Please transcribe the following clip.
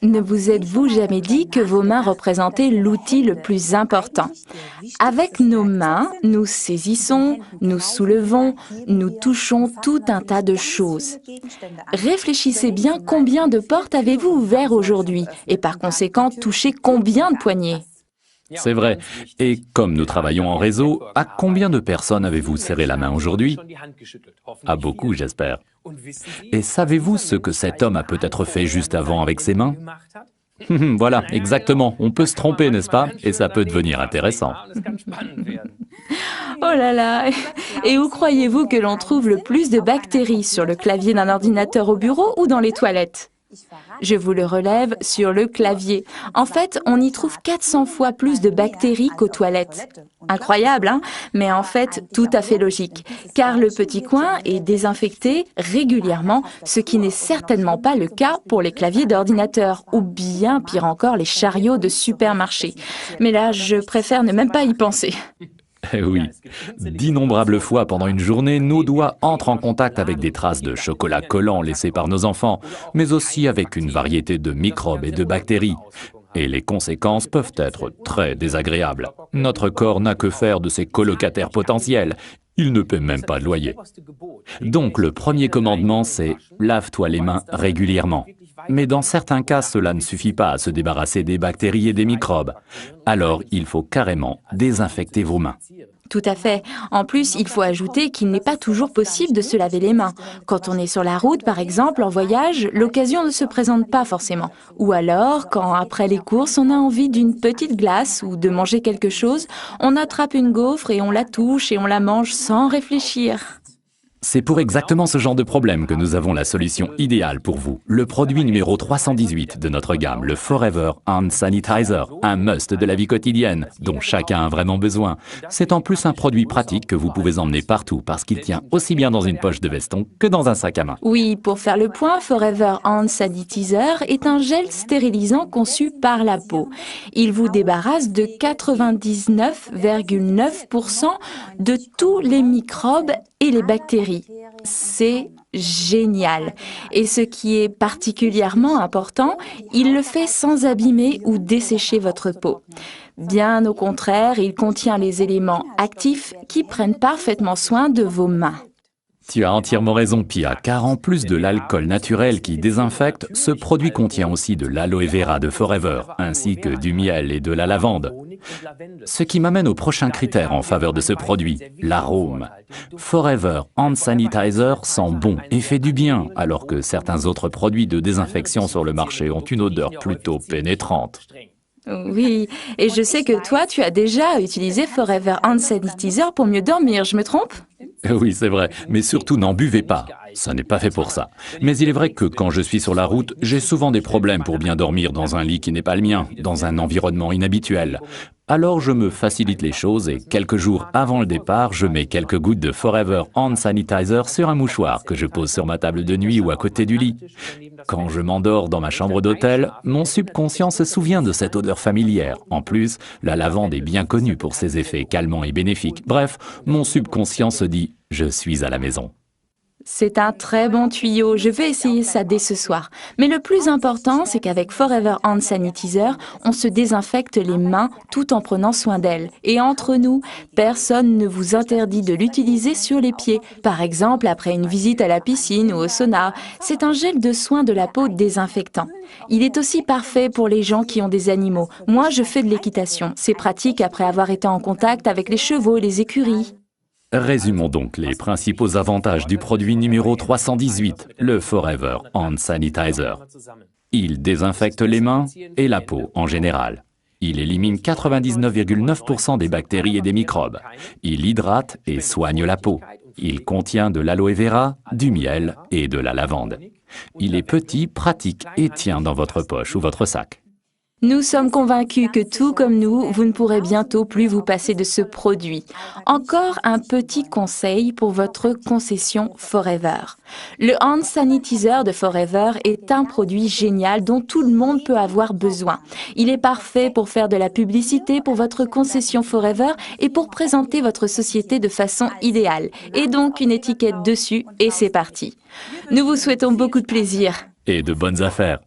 Ne vous êtes-vous jamais dit que vos mains représentaient l'outil le plus important? Avec nos mains, nous saisissons, nous soulevons, nous touchons tout un tas de choses. Réfléchissez bien combien de portes avez-vous ouvertes aujourd'hui et par conséquent touché combien de poignées? C'est vrai. Et comme nous travaillons en réseau, à combien de personnes avez-vous serré la main aujourd'hui? À beaucoup, j'espère. Et savez-vous ce que cet homme a peut-être fait juste avant avec ses mains? Voilà, exactement. On peut se tromper, n'est-ce pas? Et ça peut devenir intéressant. Oh là là! Et où croyez-vous que l'on trouve le plus de bactéries, sur le clavier d'un ordinateur au bureau ou dans les toilettes? Je vous le relève, sur le clavier. En fait, on y trouve 400 fois plus de bactéries qu'aux toilettes. Incroyable, hein? Mais en fait, tout à fait logique, car le petit coin est désinfecté régulièrement, ce qui n'est certainement pas le cas pour les claviers d'ordinateur, ou bien, pire encore, les chariots de supermarché. Mais là, je préfère ne même pas y penser. Eh oui, d'innombrables fois pendant une journée, nos doigts entrent en contact avec des traces de chocolat collant laissées par nos enfants, mais aussi avec une variété de microbes et de bactéries. Et les conséquences peuvent être très désagréables. Notre corps n'a que faire de ses colocataires potentiels. Il ne paie même pas de loyer. Donc le premier commandement, c'est « lave-toi les mains régulièrement ». Mais dans certains cas, cela ne suffit pas à se débarrasser des bactéries et des microbes. Alors, il faut carrément désinfecter vos mains. Tout à fait. En plus, il faut ajouter qu'il n'est pas toujours possible de se laver les mains. Quand on est sur la route, par exemple, en voyage, l'occasion ne se présente pas forcément. Ou alors, quand après les courses, on a envie d'une petite glace ou de manger quelque chose, on attrape une gaufre et on la touche et on la mange sans réfléchir. C'est pour exactement ce genre de problème que nous avons la solution idéale pour vous. Le produit numéro 318 de notre gamme, le Forever Hand Sanitizer, un must de la vie quotidienne, dont chacun a vraiment besoin. C'est en plus un produit pratique que vous pouvez emmener partout parce qu'il tient aussi bien dans une poche de veston que dans un sac à main. Oui, pour faire le point, Forever Hand Sanitizer est un gel stérilisant conçu par la peau. Il vous débarrasse de 99,9% de tous les microbes et les bactéries. C'est génial. Et ce qui est particulièrement important, il le fait sans abîmer ou dessécher votre peau. Bien au contraire, il contient les éléments actifs qui prennent parfaitement soin de vos mains. Tu as entièrement raison, Pia, car en plus de l'alcool naturel qui désinfecte, ce produit contient aussi de l'aloe vera de Forever, ainsi que du miel et de la lavande. Ce qui m'amène au prochain critère en faveur de ce produit, l'arôme. Forever Hand Sanitizer sent bon et fait du bien, alors que certains autres produits de désinfection sur le marché ont une odeur plutôt pénétrante. Oui, et je sais que toi, tu as déjà utilisé Forever Hand Sanitizer pour mieux dormir, je me trompe? Oui, c'est vrai, mais surtout n'en buvez pas. Ça n'est pas fait pour ça. Mais il est vrai que quand je suis sur la route, j'ai souvent des problèmes pour bien dormir dans un lit qui n'est pas le mien, dans un environnement inhabituel. Alors je me facilite les choses et quelques jours avant le départ, je mets quelques gouttes de Forever Hand Sanitizer sur un mouchoir que je pose sur ma table de nuit ou à côté du lit. Quand je m'endors dans ma chambre d'hôtel, mon subconscient se souvient de cette odeur familière. En plus, la lavande est bien connue pour ses effets calmants et bénéfiques. Bref, mon subconscient se dit « je suis à la maison ». C'est un très bon tuyau, je vais essayer ça dès ce soir. Mais le plus important, c'est qu'avec Forever Hand Sanitizer, on se désinfecte les mains tout en prenant soin d'elles. Et entre nous, personne ne vous interdit de l'utiliser sur les pieds. Par exemple, après une visite à la piscine ou au sauna. C'est un gel de soin de la peau désinfectant. Il est aussi parfait pour les gens qui ont des animaux. Moi, je fais de l'équitation. C'est pratique après avoir été en contact avec les chevaux et les écuries. Résumons donc les principaux avantages du produit numéro 318, le Forever Hand Sanitizer. Il désinfecte les mains et la peau en général. Il élimine 99,9% des bactéries et des microbes. Il hydrate et soigne la peau. Il contient de l'aloe vera, du miel et de la lavande. Il est petit, pratique et tient dans votre poche ou votre sac. Nous sommes convaincus que tout comme nous, vous ne pourrez bientôt plus vous passer de ce produit. Encore un petit conseil pour votre concession Forever. Le Hand Sanitizer de Forever est un produit génial dont tout le monde peut avoir besoin. Il est parfait pour faire de la publicité pour votre concession Forever et pour présenter votre société de façon idéale. Et donc une étiquette dessus et c'est parti. Nous vous souhaitons beaucoup de plaisir. Et de bonnes affaires.